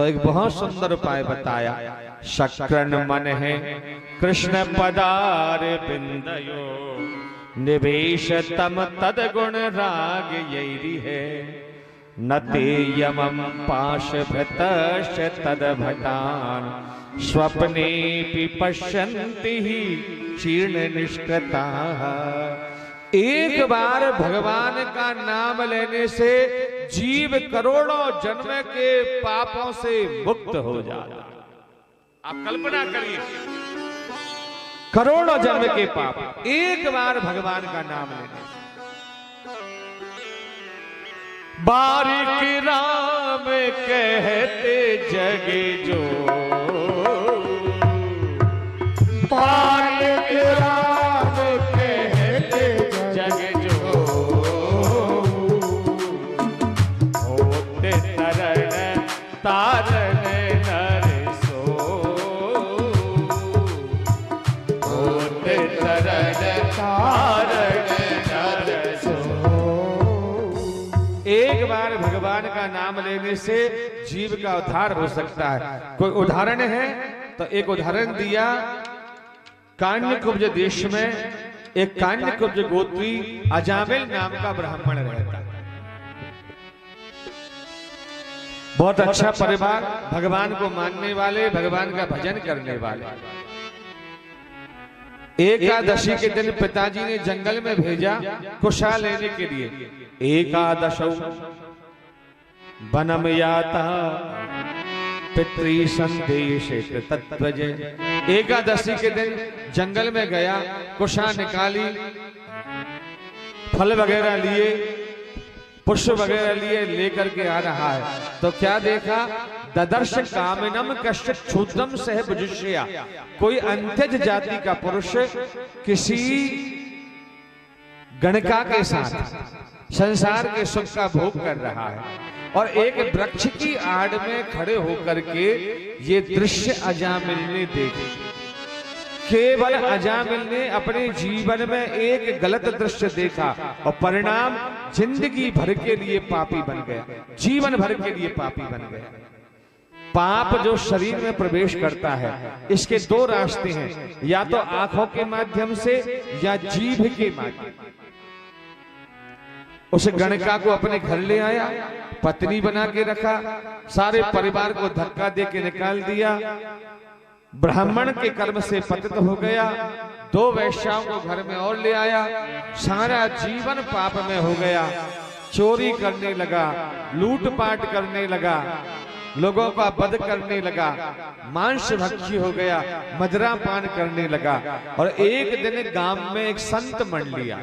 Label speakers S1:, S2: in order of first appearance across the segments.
S1: एक बहुत सुंदर उपाय बताया। शक्रन मन है कृष्ण पदार बिंदयो, निवेश तम तद गुण राग यैरी है। नते यमं पाशभृतश्च तद भटान, स्वप्ने पश्यन्ति ही शीर्ण निष्कृताः। एक बार भगवान का नाम लेने से जीव करोड़ों जन्म के पापों से मुक्त हो जाता। आप कल्पना करिए, करोड़ों जन्म के पाप एक बार भगवान का नाम लेने से। बारिक राम कहते जगे जो, बारिक राम कहते जगे जो, होते तरण तारण नर सो, होते तरण तारण नर सो। एक बार भगवान का नाम लेने से जीव का उद्धार हो सकता है। कोई उदाहरण है तो एक उदाहरण दिया। कान्यकुब्ज देश में एक कान्यकुब्ज गोत्री अजामिल नाम का ब्राह्मण रहता। बहुत अच्छा परिवार, भगवान को मानने वाले, भगवान का भजन करने वाले। एकादशी के दिन पिताजी ने जंगल में भेजा कुशा लेने के लिए। एकादशौ वनम याता पितृ संदेश तत्वज। एकादशी के दिन जंगल में गया, कुशा निकाली, फल वगैरह लिए, पुष्प वगैरह लिए, लेकर के आ रहा है तो क्या देखा? ददर्श कामिनम कश्चित् क्षुद्रम सह भुजिष्या। कोई अंत्यज जाति का पुरुष किसी गणका के साथ संसार के सुख का भोग कर रहा है और एक वृक्ष की आड़ में खड़े होकर के ये दृश्य अजामिल ने देखे। केवल अजामिल ने अपने जीवन में एक गलत दृश्य देखा और परिणाम जिंदगी भर के लिए पापी बन गया, जीवन भर के लिए पापी बन गया। पाप जो शरीर में प्रवेश करता है, इसके दो रास्ते हैं, या तो आंखों के माध्यम से या जीभ के माध्यम। उस गणका को अपने घर ले आया, पत्नी बना के रखा, सारे परिवार को धक्का दे के निकाल दिया। ब्राह्मण के कर्म से पतित हो गया। दो वैश्याओं को घर में और ले आया, सारा जीवन पाप में हो गया। चोरी करने लगा, लूटपाट करने लगा, लोगों का वध करने लगा, मांस भक्षी हो गया, मदिरा पान करने लगा। और एक दिन गांव में एक संत मर लिया।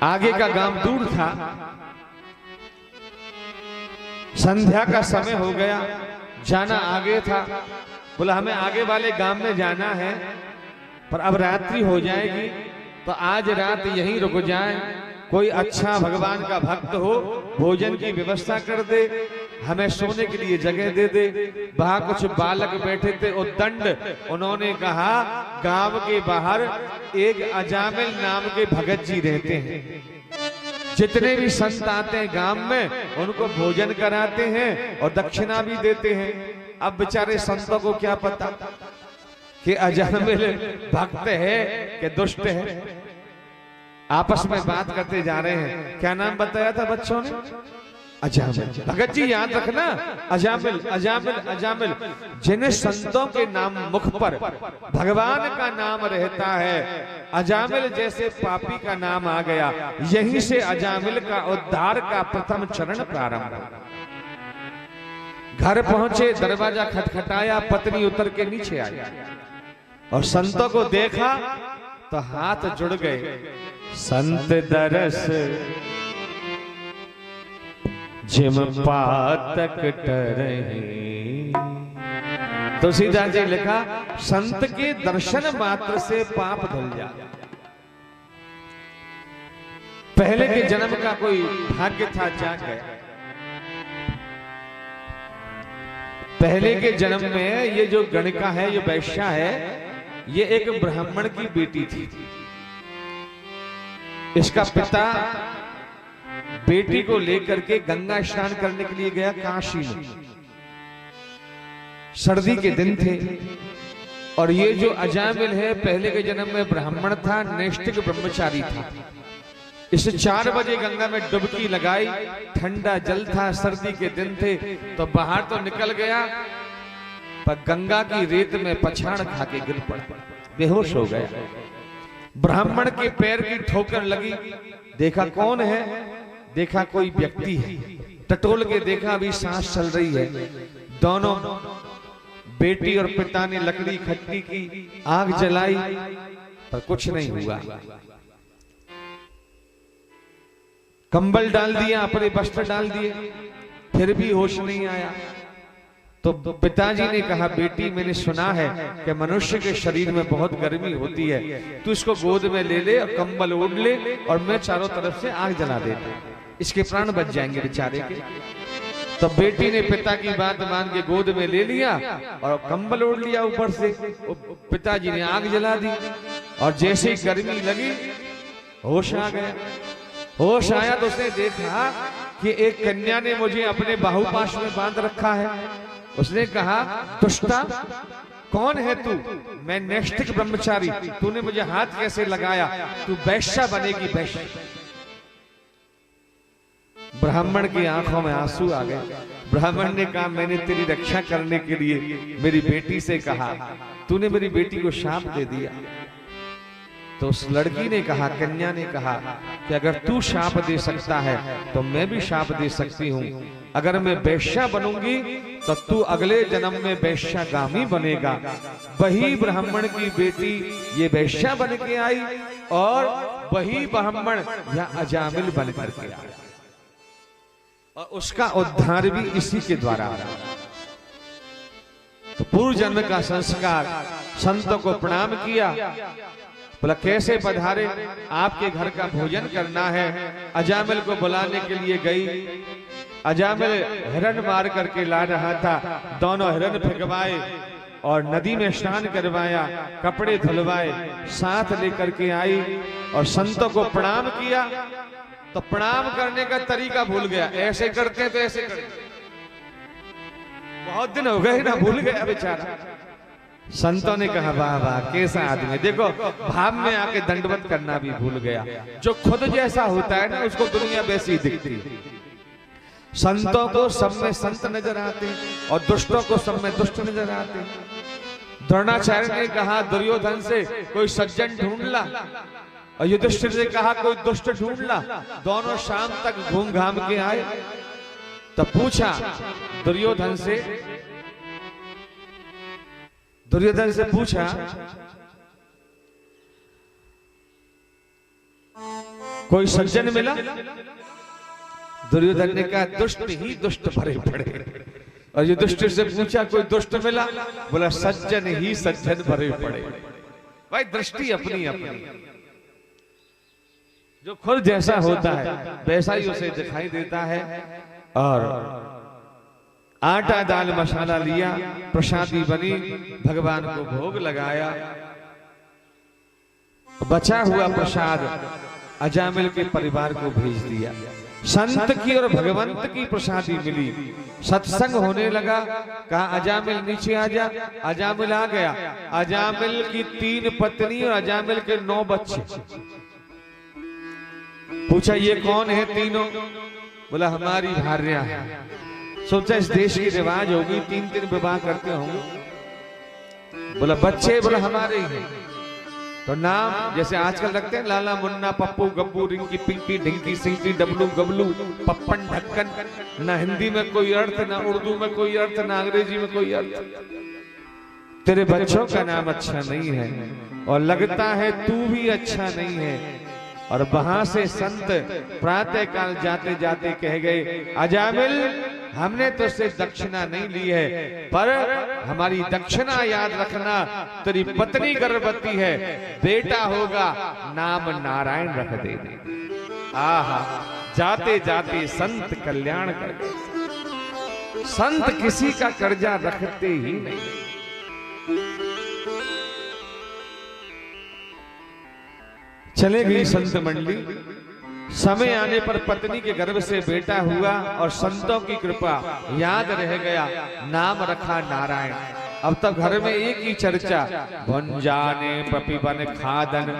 S1: आगे का गांव दूर था, संध्या का समय हो गया, जाना आगे था। बोला हमें आगे वाले गांव में जाना है, पर अब रात्रि हो जाएगी तो आज रात यहीं रुक जाए। कोई अच्छा भगवान का भक्त हो, भोजन की व्यवस्था कर दे, हमें सोने के लिए जगह दे दे। वहां कुछ बालक बैठे थे उद्दंड, उन्होंने कहा गांव के बाहर एक अजामिल नाम के भगत जी रहते हैं, जितने भी संत आते हैं गांव में उनको भोजन कराते हैं और दक्षिणा भी देते हैं। अब बेचारे संतों को क्या पता कि अजामिल भक्त है कि दुष्ट है। आपस में बात करते जा रहे हैं। क्या नाम बताया था बच्चों ने? अजामिल। भगत जी याद रखना, अजामिल अजामिल अजामिल। जिन संतों के नाम मुख पर भगवान का नाम रहता है, अजामिल जैसे पापी का नाम आ गया, यहीं से अजामिल का उद्धार का प्रथम चरण प्रारंभ। घर पहुंचे, दरवाजा खटखटाया, पत्नी उतर के नीचे आई और संतों को देखा तो हाथ जुड़ गए। संत दरस जिम पातक टरहि। तुलसीदास जी लिखा, संत के दर्शन मात्र से पाप धुल जाता। पहले के जन्म का कोई भाग्य था, जाग गया। पहले के जन्म में ये जो गणिका है, ये वैश्या है, ये एक ब्राह्मण की बेटी थी। इसका पिता बेटी को लेकर के गंगा स्नान करने के लिए गया काशी में। सर्दी के दिन थे और ये जो अजामिल है पहले के जन्म में ब्राह्मण था, नैष्ठिक ब्रह्मचारी था। इसे 4 बजे गंगा में डुबकी लगाई, ठंडा जल था, सर्दी के दिन थे, तो बाहर तो निकल गया पर गंगा की रेत में पछाड़ खा के गिर पड़ा, बेहोश हो गया। ब्राह्मण के पैर की ठोकर लगी, देखा कौन है, देखा कोई व्यक्ति है, टटोल के देखा अभी सांस चल रही है। दोनों बेटी और पिता ने लकड़ी इकट्ठी की, आग जलाई पर कुछ नहीं हुआ। कंबल डाल दिया, अपने वस्त्र डाल दिए, फिर भी होश नहीं आया। तो पिताजी ने कहा, बेटी मैंने सुना है कि मनुष्य के शरीर में बहुत गर्मी होती है, तू इसको गोद में ले ले और कंबल ओढ़ ले और मैं चारों तरफ से आग जला देता, इसके प्राण बच जाएंगे बेचारे के। तो बेटी ने पिता की बात मान के गोद में ले लिया और कंबल ओढ़ लिया ऊपर से। पिताजी ने आग जला दी और जैसे ही गर्मी लगी होश आ गया। होश आया तो उसने देखा कि एक कन्या ने मुझे अपने बाहुपाश में बांध रखा है। उसने कहा, दुष्टा कौन है तू? मैं नैष्ठिक ब्रह्मचारी, तूने मुझे हाथ कैसे लगाया? तू वैश्या बनेगी, वैश्या। ब्राह्मण की आंखों में आंसू आ गए। ब्राह्मण ने कहा, मैंने तेरी रक्षा करने के लिए मेरी बेटी से कहा, तूने मेरी बेटी को शाप दे दिया। तो उस लड़की ने कहा, कन्या ने कहा कि अगर तू शाप दे सकता है तो मैं भी शाप दे सकती हूँ। अगर मैं वैश्या बनूंगी तो तू अगले जन्म में वैश्यागामी बनेगा। वही ब्राह्मण की बेटी ये वैश्या बन के आई और वही ब्राह्मण या अजामिल बन करके आया और उसका उद्धार भी इसी के द्वारा। तो पूर्व जन्म का संस्कार, संतों को प्रणाम किया, बोला कैसे पधारे, आपके घर का भोजन करना है। अजामिल को बुलाने के लिए गई। अजामिल हिरण मार करके ला रहा था, दोनों हिरण फेंकवाए और नदी में स्नान करवाया, कपड़े धुलवाए, साथ लेकर के आई और संतों को प्रणाम किया। तो प्रणाम करने का तरीका भूल गया, ऐसे करते तो ऐसे करते, बहुत दिन हो गए ना, भूल गया बेचारा। संतों ने कहा, वाह वाह कैसा आदमी, देखो भाव में आके दंडवत करना भी भूल गया। जो खुद जैसा होता है ना उसको दुनिया वैसी दिखती है। संतों को सब में संत नजर आते और दुष्टों को सब में दुष्ट नजर आते। द्रोणाचार्य ने कहा दुर्योधन से, कोई सज्जन ढूंढ ला, और युधिष्ठिर ने कहा कोई दुष्ट ढूंढ ला। दोनों शाम तक घूम घाम के आए। तब पूछा दुर्योधन से पूछा, कोई सज्जन मिला? दुर्योधन ने कहा, दुष्ट ही दुष्ट भरे पड़े। और युधिष्ठिर से पूछा, कोई दुष्ट मिला? बोला, सज्जन ही सज्जन भरे पड़े। भाई दृष्टि अपनी अपनी, जो खुद जैसा होता है वैसा ही उसे दिखाई देता है। और आटा दाल मसाला लिया, प्रसादी बनी, भगवान को भोग लगाया। बचा हुआ प्रसाद अजामिल के परिवार को भेज दिया। संत की और भगवंत की प्रसादी मिली। सत्संग होने लगा। कहा अजामिल नीचे आ जा। अजामिल आ गया। अजामिल की 3 पत्नी और अजामिल के 9 बच्चे। पूछा ये कौन है तीनों? बोला हमारी भार्या है। सोचा इस देश की रिवाज होगी, 3-3 विवाह करते होंगे। बोला बच्चे? बोला हमारे ही हैं। तो नाम जैसे आजकल रखते हैं, लाला मुन्ना पप्पू गब्बू रिंकी पिंकी ढिंकी सिंकी डबलू गबलू पप्पन ढक्कन। ना हिंदी में कोई अर्थ, ना उर्दू में कोई अर्थ, ना अंग्रेजी में कोई अर्थ। तेरे बच्चों का नाम अच्छा नहीं है और लगता है तू भी अच्छा नहीं है। और वहां से संत प्रातः काल जाते जाते कह गए, अजामिल हमने तो से दक्षिणा नहीं ली है, पर हमारी दक्षिणा याद रखना। तेरी पत्नी गर्भवती है, बेटा होगा, नाम नारायण रख दे। आहा, जाते जाते संत कल्याण कर गए। संत किसी का कर्जा रखते ही नहीं। चले गई संत मंडली। समय आने पर पत्नी के गर्भ से बेटा हुआ और संतों की कृपा याद रह गया, नाम रखा नारायण। अब तक घर में एक ही चर्चा, भुंजाने पपिबन खादन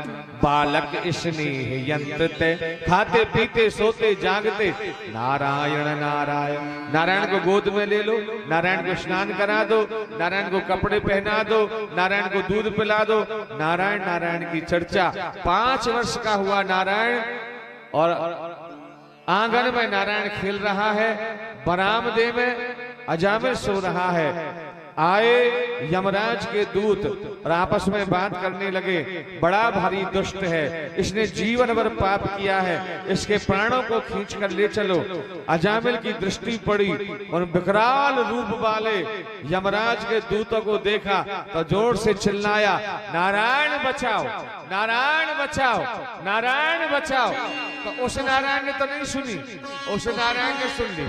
S1: बालक स्नेह यंत्र ते, खाते पीते सोते जागते नारायण नारायण। नारायण को गोद में ले लो, नारायण को स्नान करा दो, नारायण को कपड़े पहना दो, नारायण को दूध पिला दो। नारायण नारायण की चर्चा। 5 वर्ष का हुआ नारायण और आंगन में नारायण खेल रहा है, बरामदे में अजामिल सो रहा है। आए यमराज के दूत और आपस में बात करने लगे, बड़ा भारी दुष्ट है, इसने जीवन भर पाप किया है, इसके प्राणों को खींच कर ले चलो। अजामिल की दृष्टि पड़ी और विकराल रूप वाले यमराज के दूतों को देखा तो जोर से चिल्लाया, नारायण बचाओ, नारायण बचाओ, नारायण बचाओ। तो उस नारायण ने तो नहीं सुनी, उस नारायण ने सुन ली।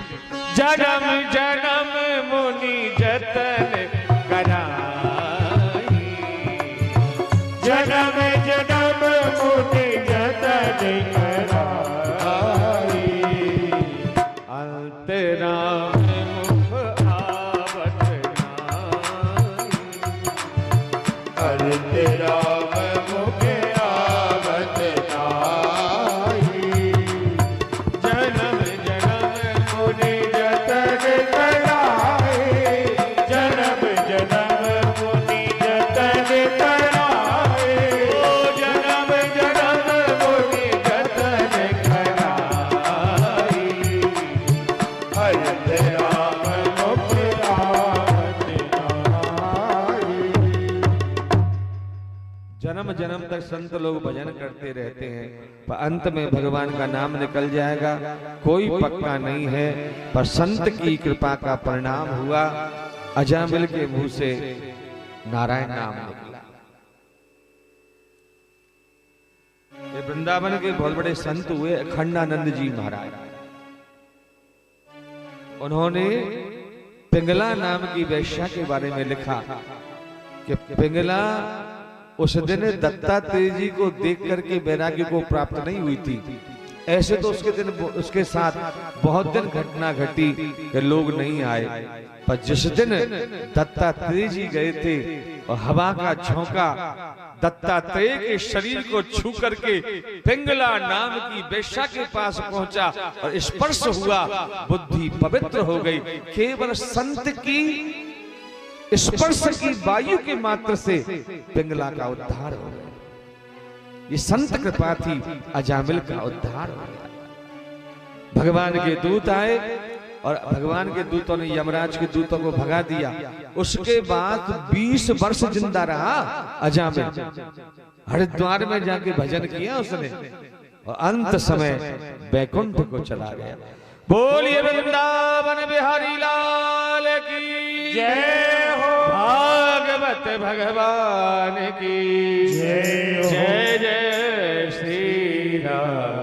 S1: जन्म जन्म मुनि जतन कराई,
S2: जन्म जन्म मुनि जतन कराई,
S1: अंतराम मुख आवत नाई,
S2: अंतराम मुख आवत नाई,
S1: जन्म जन्म मुनि
S2: जतन कराई, जन्म जन्म मुनि जतन कराई,
S1: ओ जन्म जन्म मुनि
S2: जतन कराई, अंतराम मुख आवत नाई।
S1: जन्म जन्म तक संत लोग भजन करते रहते हैं, पर अंत में भगवान का नाम निकल जाएगा, कोई पक्का नहीं है। पर संत की कृपा का परिणाम हुआ, अजामिल के मुंह से नारायण नाम निकला। ये वृंदावन के बहुत बड़े संत हुए अखंडानंद जी महाराज। उन्होंने पिंगला नाम की वेश्या के बारे में लिखा कि पिंगला उस दिन दत्तात्रेय जी को देख करके वैराग्य को प्राप्त नहीं हुई थी। ऐसे तो उसके साथ बहुत दिन घटना घटी कि लोग नहीं आए, पर जिस दिन दत्तात्रेय जी गए थे और हवा का झोंका दत्तात्रेय के शरीर को छू करके पिंगला नाम की वेश्या के पास पहुंचा और स्पर्श हुआ, बुद्धि पवित्र हो गई। केवल संत की स्पर्श की वायु के मात्र से पिंगला का उद्धार हो गया। ये संत कृपा थी, अजामिल का उद्धार हो गया। भगवान के दूत आए और भगवान के दूतों ने यमराज के दूतों को भगा दिया। उसके बाद 20 वर्ष जिंदा रहा अजामिल। हरिद्वार में जाके भजन किया उसने और अंत समय बैकुंठ को चला गया। बोलिए वृंदावन बिहारी लाल की
S2: जय हो,
S1: भागवत भगवान की
S2: जय हो।
S1: जय जय श्री राम।